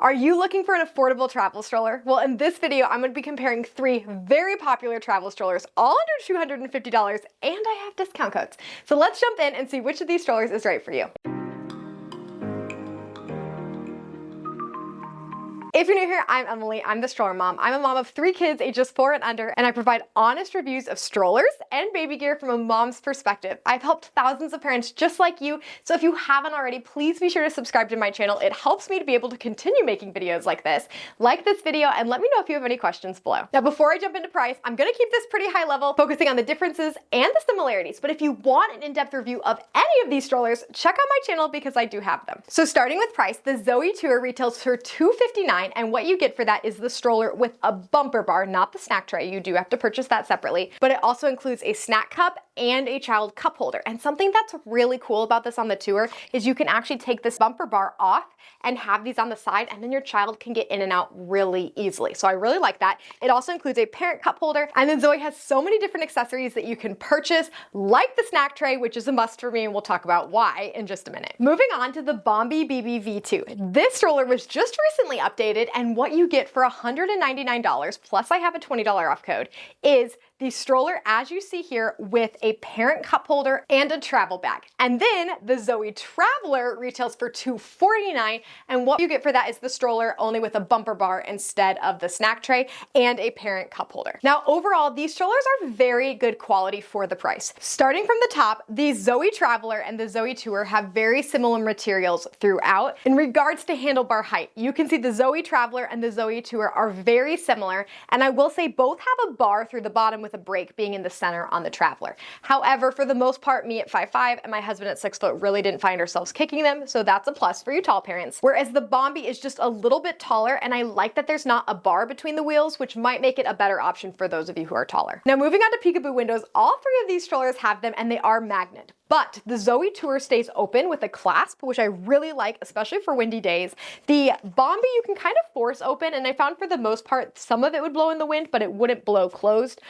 Are you looking for an affordable travel stroller? Well, in this video, I'm going to be comparing 3 very popular travel strollers, all under $250, and I have discount codes. So let's jump in and see which of these strollers is right for you. If you're new here, I'm Emily. I'm the stroller mom. I'm a mom of 3 kids ages 4 and under, and I provide honest reviews of strollers and baby gear from a mom's perspective. I've helped thousands of parents just like you, so if you haven't already, please be sure to subscribe to my channel. It helps me to be able to continue making videos like this. Like this video and let me know if you have any questions below. Now, before I jump into price, I'm gonna keep this pretty high level, focusing on the differences and the similarities. But if you want an in-depth review of any of these strollers, check out my channel because I do have them. So starting with price, the Zoe Tour retails for $259. And what you get for that is the stroller with a bumper bar, not the snack tray. You do have to purchase that separately, but it also includes a snack cup and a child cup holder. And something that's really cool about this on the Tour is you can actually take this bumper bar off and have these on the side, and then your child can get in and out really easily. So I really like that. It also includes a parent cup holder, and then Zoe has so many different accessories that you can purchase, like the snack tray, which is a must for me, and we'll talk about why in just a minute. Moving on to the Bombi Bebee V2. This stroller was just recently updated, and what you get for $199, plus I have a $20 off code, is the stroller, as you see here, with a parent cup holder and a travel bag. And then the Zoe Traveler retails for $249, and what you get for that is the stroller only with a bumper bar instead of the snack tray and a parent cup holder. Now, overall, these strollers are very good quality for the price. Starting from the top, the Zoe Traveler and the Zoe Tour have very similar materials throughout. In regards to handlebar height, you can see the Zoe Traveler and the Zoe Tour are very similar, and I will say both have a bar through the bottom with a break being in the center on the Traveler. However, for the most part, me at 5'5" and my husband at 6 foot really didn't find ourselves kicking them, so that's a plus for you tall parents. Whereas the Bombi is just a little bit taller, and I like that there's not a bar between the wheels, which might make it a better option for those of you who are taller. Now, moving on to peekaboo windows, all 3 of these strollers have them, and they are magnet. But the Zoe Tour stays open with a clasp, which I really like, especially for windy days. The Bombi you can kind of force open, and I found for the most part, some of it would blow in the wind, but it wouldn't blow closed.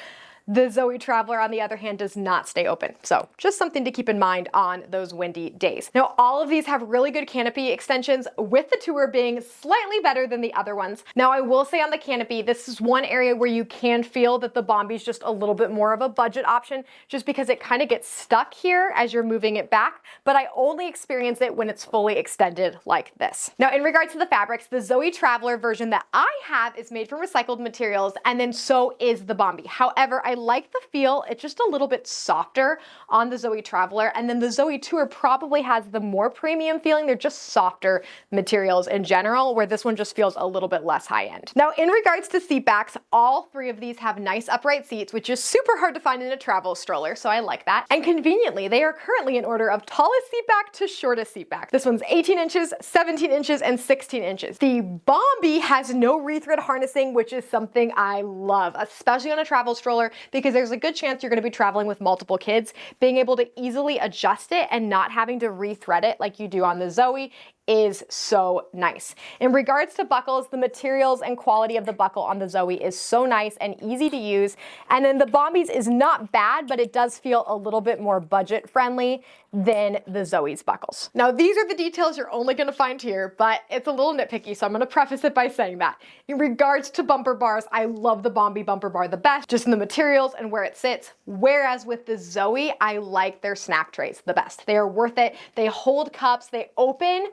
The Zoe Traveler, on the other hand, does not stay open. So just something to keep in mind on those windy days. Now, all of these have really good canopy extensions, with the Tour being slightly better than the other ones. Now, I will say on the canopy, this is one area where you can feel that the Bombi is just a little bit more of a budget option, just because it kind of gets stuck here as you're moving it back, but I only experience it when it's fully extended like this. Now, in regards to the fabrics, the Zoe Traveler version that I have is made from recycled materials, and then so is the Bombi. However, I like the feel. It's just a little bit softer on the Zoe Traveler, and then the Zoe Tour probably has the more premium feeling. They're just softer materials in general, where this one just feels a little bit less high-end. Now, in regards to seat backs, all 3 of these have nice upright seats, which is super hard to find in a travel stroller, so I like that. And conveniently, they are currently in order of tallest seat back to shortest seat back. This one's 18 inches, 17 inches, and 16 inches. The Bombi has no rethread harnessing, which is something I love, especially on a travel stroller, because there's a good chance you're going to be traveling with multiple kids. Being able to easily adjust it and not having to rethread it like you do on the Zoe is so nice. In regards to buckles, the materials and quality of the buckle on the Zoe is so nice and easy to use. And then the Bombi's is not bad, but it does feel a little bit more budget friendly than the Zoe's buckles. Now, these are the details you're only gonna find here, but it's a little nitpicky, so I'm gonna preface it by saying that. In regards to bumper bars, I love the Bombi bumper bar the best, just in the materials and where it sits. Whereas with the Zoe, I like their snack trays the best. They are worth it. They hold cups, they open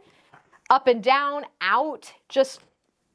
up and down, out, just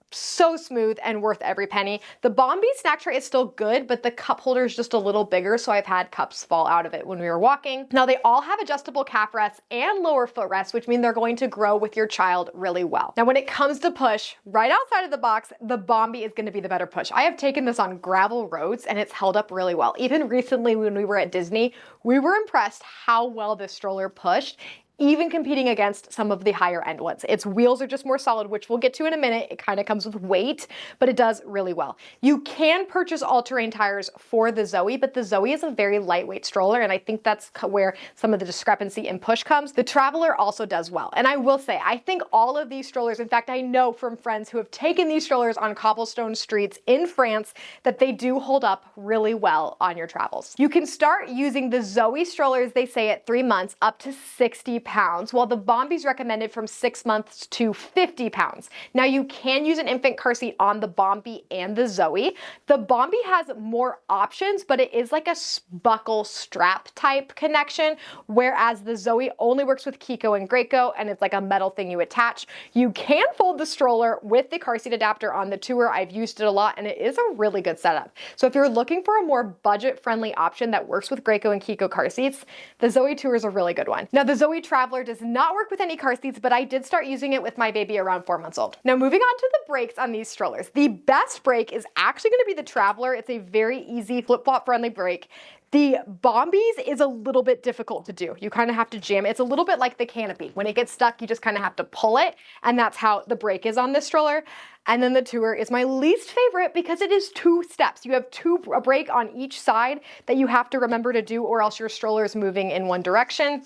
so smooth and worth every penny. The Bombi snack tray is still good, but the cup holder is just a little bigger, so I've had cups fall out of it when we were walking. Now, they all have adjustable calf rests and lower foot rests, which mean they're going to grow with your child really well. Now, when it comes to push, right outside of the box, the Bombi is going to be the better push. I have taken this on gravel roads, and it's held up really well. Even recently when we were at Disney, we were impressed how well this stroller pushed, even competing against some of the higher end ones. Its wheels are just more solid, which we'll get to in a minute. It kind of comes with weight, but it does really well. You can purchase all-terrain tires for the Zoe, but the Zoe is a very lightweight stroller, and I think that's where some of the discrepancy in push comes. The Traveler also does well. And I will say, I think all of these strollers, in fact, I know from friends who have taken these strollers on cobblestone streets in France that they do hold up really well on your travels. You can start using the Zoe strollers, they say, at 3 months, up to 60 pounds pounds, while the Bombi's recommended from 6 months to 50 pounds. Now you can use an infant car seat on the Bombi and the Zoe. The Bombi has more options, but it is like a buckle strap type connection, whereas the Zoe only works with Kiko and Graco, and it's like a metal thing you attach. You can fold the stroller with the car seat adapter on the Tour. I've used it a lot, and it is a really good setup. So if you're looking for a more budget-friendly option that works with Graco and Kiko car seats, the Zoe Tour is a really good one. Now the Zoe Traveler does not work with any car seats, but I did start using it with my baby around 4 months old. Now moving on to the brakes on these strollers. The best brake is actually going to be the Traveler. It's a very easy flip-flop friendly brake. The Bombi's is a little bit difficult to do. You kind of have to jam it. It's a little bit like the Canopy. When it gets stuck, you just kind of have to pull it, and that's how the brake is on this stroller. And then the Tour is my least favorite because it is 2 steps. You have a brake on each side that you have to remember to do, or else your stroller is moving in one direction.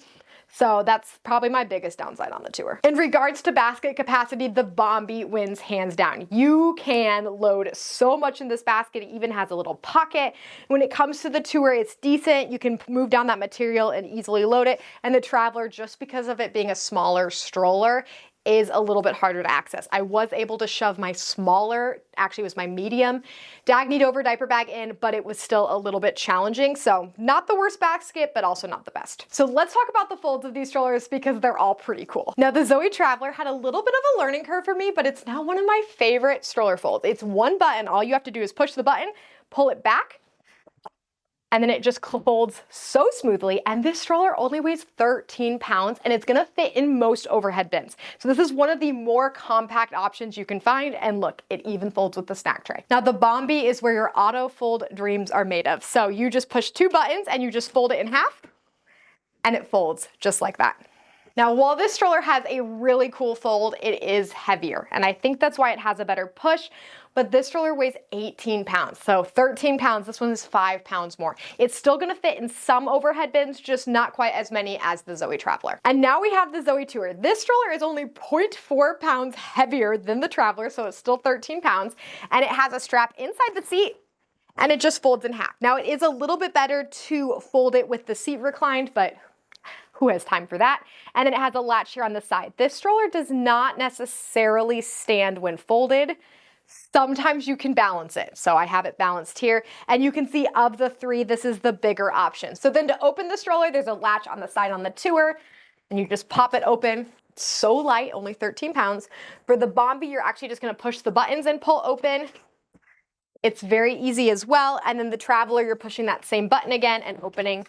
So that's probably my biggest downside on the Tour. In regards to basket capacity, the Bombi wins hands down. You can load so much in this basket. It even has a little pocket. When it comes to the Tour, it's decent. You can move down that material and easily load it. And the Traveler, just because of it being a smaller stroller, is a little bit harder to access. I was able to shove my smaller, actually it was my medium, Dagny Dover diaper bag in, but it was still a little bit challenging. So not the worst basket, but also not the best. So let's talk about the folds of these strollers because they're all pretty cool. Now the Zoe Traveler had a little bit of a learning curve for me, but it's now one of my favorite stroller folds. It's one button. All you have to do is push the button, pull it back, and then it just folds so smoothly. And this stroller only weighs 13 pounds and it's gonna fit in most overhead bins. So this is one of the more compact options you can find. And look, it even folds with the snack tray. Now the Bombi is where your auto fold dreams are made of. So you just push 2 buttons and you just fold it in half and it folds just like that. Now, while this stroller has a really cool fold, it is heavier, and I think that's why it has a better push, but this stroller weighs 18 pounds, so 13 pounds, this one is 5 pounds more. It's still gonna fit in some overhead bins, just not quite as many as the Zoe Traveler. And now we have the Zoe Tour. This stroller is only 0.4 pounds heavier than the Traveler, so it's still 13 pounds, and it has a strap inside the seat, and it just folds in half. Now, it is a little bit better to fold it with the seat reclined, but who has time for that? And then it has a latch here on the side. This stroller does not necessarily stand when folded. Sometimes you can balance it. So I have it balanced here, and you can see of the 3, this is the bigger option. So then to open the stroller, there's a latch on the side on the Tour, and you just pop it open. It's so light, only 13 pounds. For the Bombi, you're actually just gonna push the buttons and pull open. It's very easy as well. And then the Traveler, you're pushing that same button again and opening.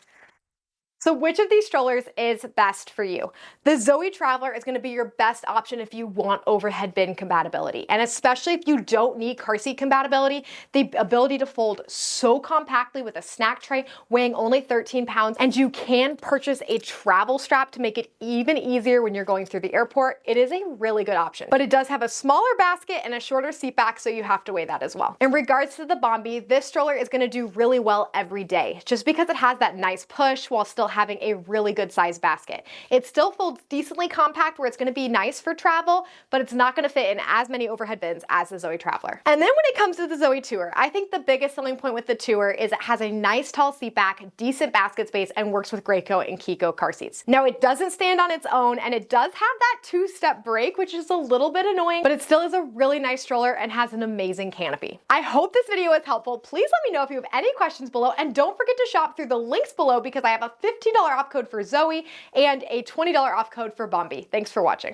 So which of these strollers is best for you? The Zoe Traveler is going to be your best option if you want overhead bin compatibility. And especially if you don't need car seat compatibility, the ability to fold so compactly with a snack tray weighing only 13 pounds, and you can purchase a travel strap to make it even easier when you're going through the airport. It is a really good option. But it does have a smaller basket and a shorter seat back, so you have to weigh that as well. In regards to the Bombi, this stroller is going to do really well every day, just because it has that nice push while still having a really good size basket. It still folds decently compact where it's going to be nice for travel, but it's not going to fit in as many overhead bins as the Zoe Traveler. And then when it comes to the Zoe Tour, I think the biggest selling point with the Tour is it has a nice tall seat back, decent basket space, and works with Graco and Kiko car seats. Now it doesn't stand on its own, and it does have that 2-step brake, which is a little bit annoying, but it still is a really nice stroller and has an amazing canopy. I hope this video was helpful. Please let me know if you have any questions below, and don't forget to shop through the links below because I have a $15 off code for Zoe and a $20 off code for Bombi. Thanks for watching.